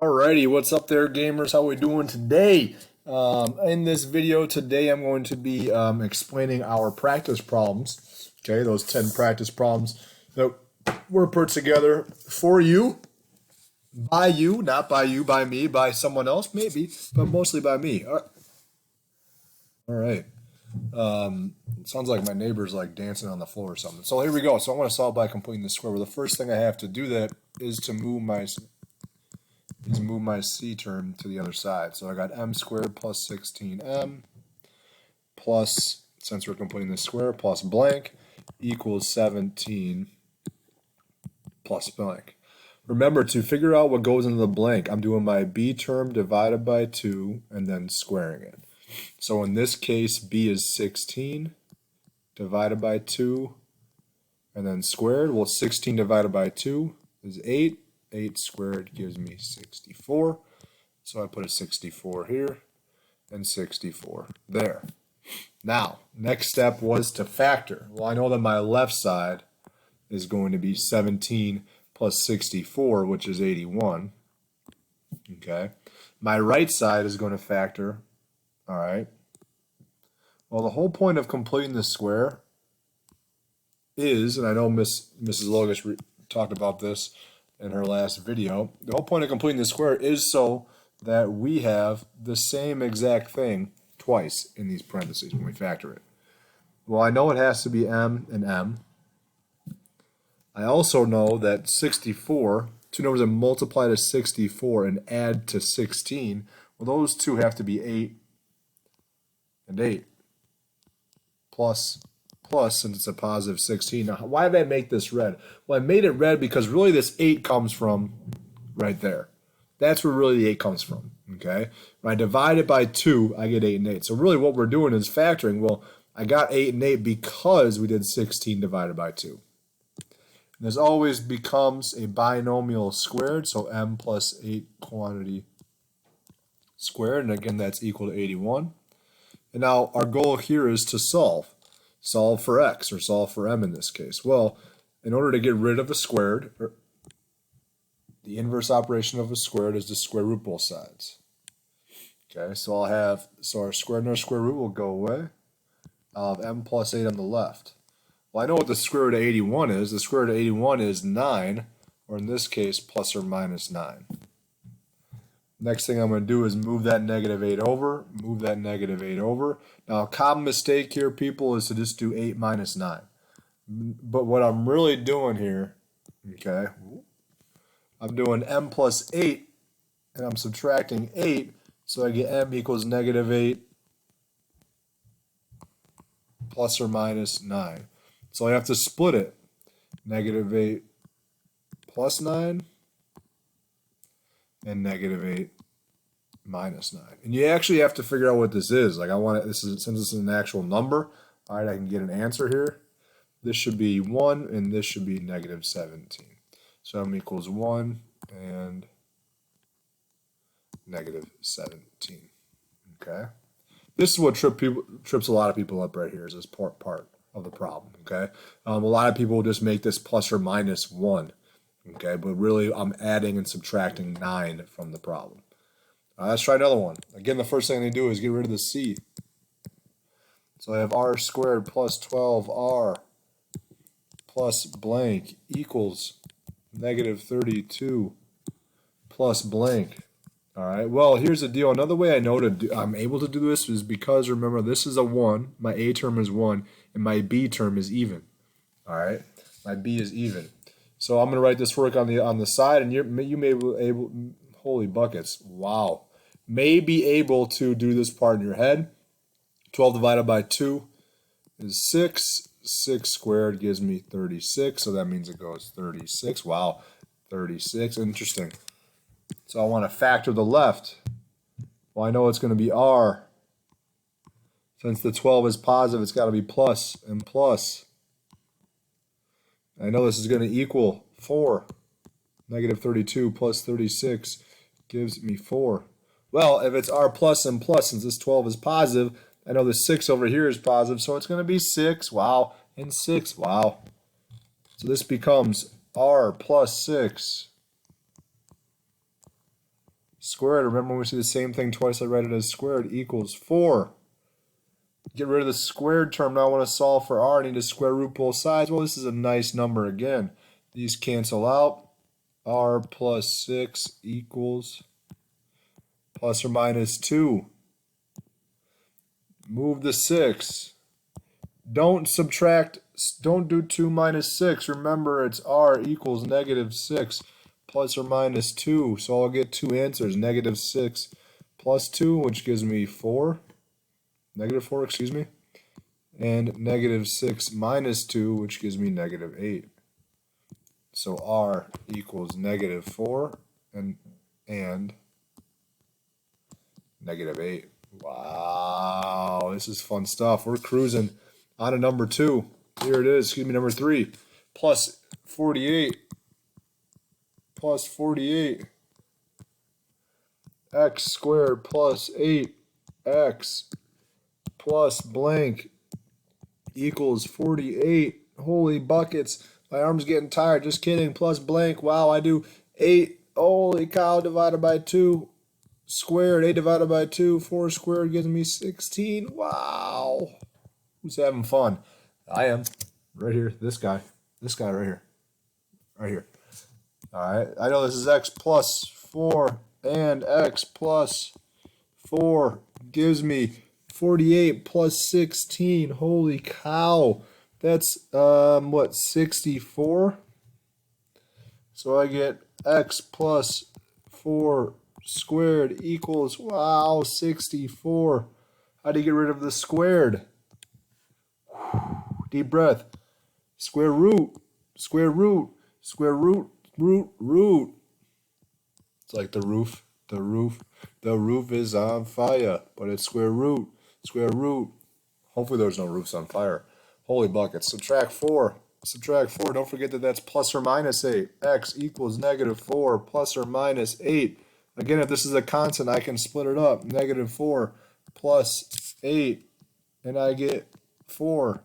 Alrighty, what's up there, gamers? How we doing today? In this video today, I'm going to be explaining our practice problems. Okay, those 10 practice problems that were put together for you, by you, not by you, by me, by someone else, maybe, but mostly by me. All right. It sounds like my neighbor's like dancing on the floor or something. So here we go. So I want to solve by completing the square. Well, the first thing I have to do that is to move my c term to the other side. So I got m squared plus 16m plus, since we're completing the square, plus blank equals 17 plus blank. Remember, to figure out what goes into the blank, I'm doing my b term divided by 2 and then squaring it. So in this case, b is 16 divided by 2 and then squared. Well, 16 divided by 2 is 8. 8 squared gives me 64. So I put a 64 here and 64 there. Now, next step was to factor. Well, I know that my left side is going to be 17 plus 64, which is 81. Okay. My right side is going to factor. All right. Well, the whole point of completing the square is, and I know Mrs. Logus talked about this in her last video, the whole point of completing the square is so that we have the same exact thing twice in these parentheses when we factor it. Well, I know it has to be m and m. I also know that 64, two numbers that multiply to 64 and add to 16, well, those two have to be 8 and 8 plus, since it's a positive 16. Now, why did I make this red? Well, I made it red because really this 8 comes from right there. That's where really the 8 comes from, okay? When I divide it by 2, I get 8 and 8. So really what we're doing is factoring. Well, I got 8 and 8 because we did 16 divided by 2. And this always becomes a binomial squared, so m plus 8 quantity squared, and again that's equal to 81. And now our goal here is to solve for x, or solve for m in this case. Well, in order to get rid of a squared, the inverse operation of a squared is to square root both sides. Okay, so our squared and our square root will go away. I'll have m plus 8 on the left. Well, I know what the square root of 81 is. The square root of 81 is 9, or in this case, plus or minus 9. Next thing I'm going to do is move that negative 8 over, move that negative 8 over. Now, a common mistake here, people, is to just do 8 minus 9. But what I'm really doing here, okay, I'm doing m plus 8, and I'm subtracting 8, so I get m equals negative 8 plus or minus 9. So I have to split it. Negative 8 plus 9 and negative 8 minus 9. And you actually have to figure out what this is. Like since this is an actual number, all right, I can get an answer here. This should be 1 and this should be negative 17. So m equals 1 and negative 17. Okay? This is what trips a lot of people up right here, is this part of the problem, okay? A lot of people will just make this plus or minus 1, okay? But really, I'm adding and subtracting 9 from the problem. Let's try another one. Again, the first thing they do is get rid of the c. So I have r squared plus 12r plus blank equals negative 32 plus blank. All right, well, here's the deal. Another way I know I'm able to do this is because, remember, this is a 1, my a term is 1, and my b term is even. All right, my b is even. So I'm going to write this work on the side, and you may be able, holy buckets, wow, may be able to do this part in your head. 12 divided by 2 is 6. 6 squared gives me 36, so that means it goes 36. Wow, 36, interesting. So I want to factor the left. Well, I know it's going to be r. Since the 12 is positive, it's got to be plus and plus. I know this is going to equal 4. Negative 32 plus 36 gives me 4. Well, if it's r plus and plus, since this 12 is positive, I know the 6 over here is positive, so it's going to be 6. Wow. And 6. Wow. So this becomes r plus 6 squared. Remember when we see the same thing twice, I write it as squared, equals 4. Get rid of the squared term. Now I want to solve for r. I need to square root both sides. Well, this is a nice number again. These cancel out. R plus 6 equals plus or minus 2. Move the 6. Don't subtract. Don't do 2 minus 6. Remember, it's r equals negative 6 plus or minus 2. So I'll get two answers. Negative 6 plus 2, which gives me 4. Negative 4, excuse me. And negative 6 minus 2, which gives me negative 8. So r equals negative 4 and negative 8. Wow, this is fun stuff. We're cruising on to number 2. Here it is, excuse me, number 3. Plus 48. Plus 48. X squared plus 8x plus blank equals 48. Holy buckets. My arm's getting tired. Just kidding. Plus blank. Wow, I do 8. Holy cow, divided by 2. Squared. 8 divided by 2. 4 squared gives me 16. Wow. Who's having fun? I am. Right here. This guy. This guy right here. Right here. Alright. I know this is x plus 4 and x plus 4 gives me 48 plus 16. Holy cow. That's, what, 64? So I get x plus 4 squared equals, wow, 64. How do you get rid of the squared? Deep breath. Square root, square root, square root, root. It's like the roof. The roof is on fire, but it's square root, square root. Hopefully there's no roofs on fire. Holy buckets. Subtract 4. Subtract 4. Don't forget that that's plus or minus 8. X equals negative 4 plus or minus 8. Again, if this is a constant, I can split it up. Negative 4 plus 8, and I get 4.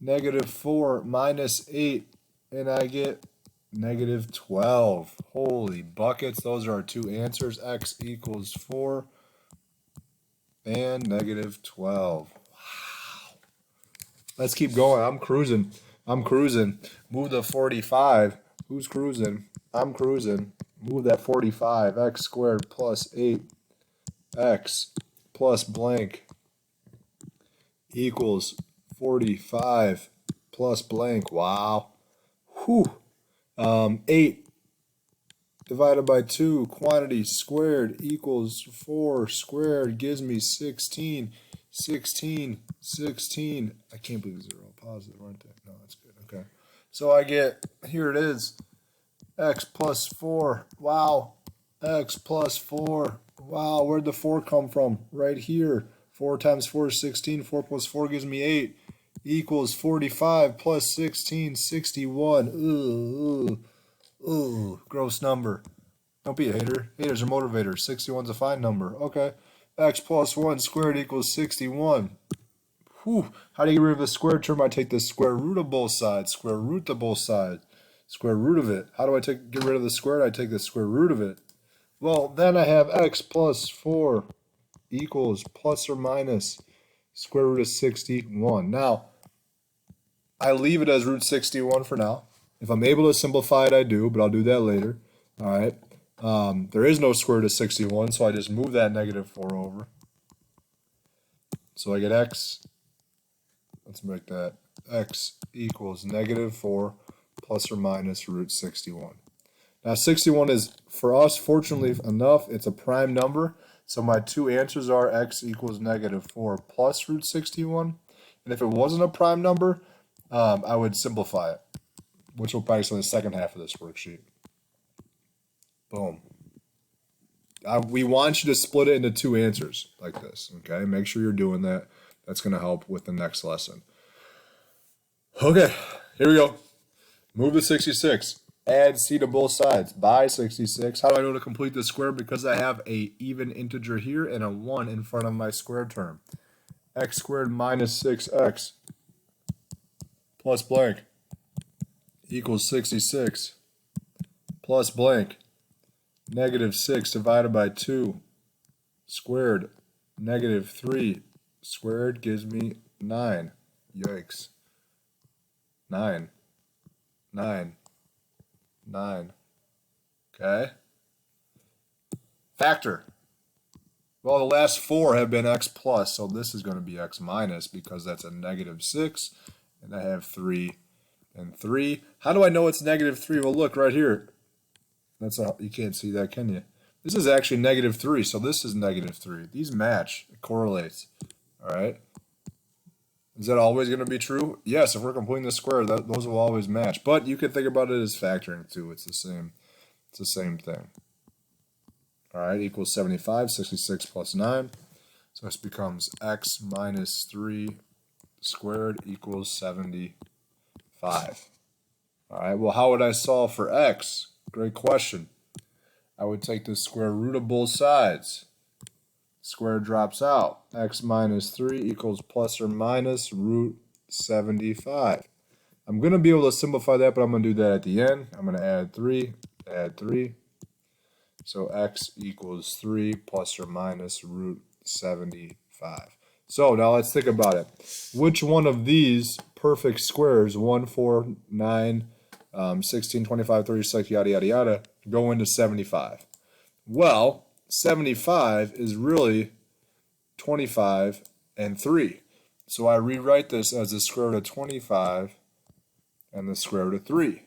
Negative 4 minus 8, and I get negative 12. Holy buckets. Those are our two answers. X equals 4 and negative 12. Wow. Let's keep going. I'm cruising. I'm cruising. Move the 45. Who's cruising? I'm cruising. Move that 45. X squared plus 8x plus blank equals 45 plus blank. Wow. Whew. 8 divided by 2, quantity squared equals 4 squared gives me 16. 16. I can't believe these are all positive, aren't they? No, that's good. Okay. So I get, here it is, x plus 4. Wow. X plus 4. Wow, where'd the 4 come from? Right here. 4 times 4 is 16. 4 plus 4 gives me 8. Equals 45 plus 16, 61. Ooh, gross number. Don't be a hater. Haters are motivators. 61's a fine number. Okay. X plus 1 squared equals 61. Whew. How do you get rid of the square term? I take the square root of both sides. Square root of both sides. Square root of it. How do I get rid of the squared? I take the square root of it. Well, then I have x plus 4 equals plus or minus square root of 61. Now, I leave it as root 61 for now. If I'm able to simplify it, I do, but I'll do that later. All right. There is no square root of 61, so I just move that negative 4 over. So I get x. Let's make that x equals negative 4 plus or minus root 61. Now 61 is, for us, fortunately enough, it's a prime number. So my two answers are x equals negative 4 plus root 61. And if it wasn't a prime number, I would simplify it, which we'll practice on the second half of this worksheet. Boom. We want you to split it into two answers like this, okay? Make sure you're doing that. That's going to help with the next lesson. Okay, here we go. Move to 66. Add c to both sides by 66. How do I know to complete the square? Because I have a even integer here and a 1 in front of my square term. X squared minus 6x plus blank equals 66 plus blank Negative 6 divided by 2 squared. Negative 3 squared gives me 9. Yikes. 9. 9. 9. Okay. Factor. Well, the last 4 have been x plus, so this is going to be x minus because that's a negative 6, and I have 3 and 3. How do I know it's negative 3? Well, look right here. You can't see that, can you? This is actually negative 3, so this is negative 3. These match. It correlates. All right. Is that always going to be true? Yes, if we're completing the square, those will always match. But you can think about it as factoring too. It's the same. It's the same thing. All right, equals 75, 66 plus 9. So this becomes x minus 3 squared equals 75. All right, well, how would I solve for x? Great question. I would take the square root of both sides. Square drops out. X minus 3 equals plus or minus root 75. I'm going to be able to simplify that, but I'm going to do that at the end. I'm going to add 3, add 3. So x equals 3 plus or minus root 75. So now let's think about it. Which one of these perfect squares, 1, 4, 9, 16, 25, 36, yada, yada, yada, go into 75? Well, 75 is really 25 and 3. So I rewrite this as the square root of 25 and the square root of 3.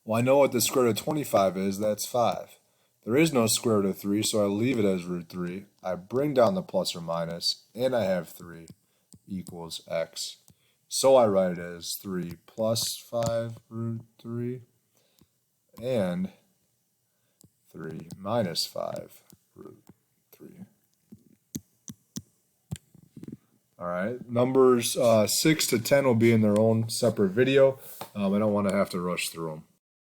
Well, I know what the square root of 25 is. That's 5. There is no square root of 3, so I leave it as root 3. I bring down the plus or minus, and I have 3 equals x. So I write it as 3 plus 5 root 3 and 3 minus 5 root 3. All right, numbers 6 to 10 will be in their own separate video. I don't want to have to rush through them.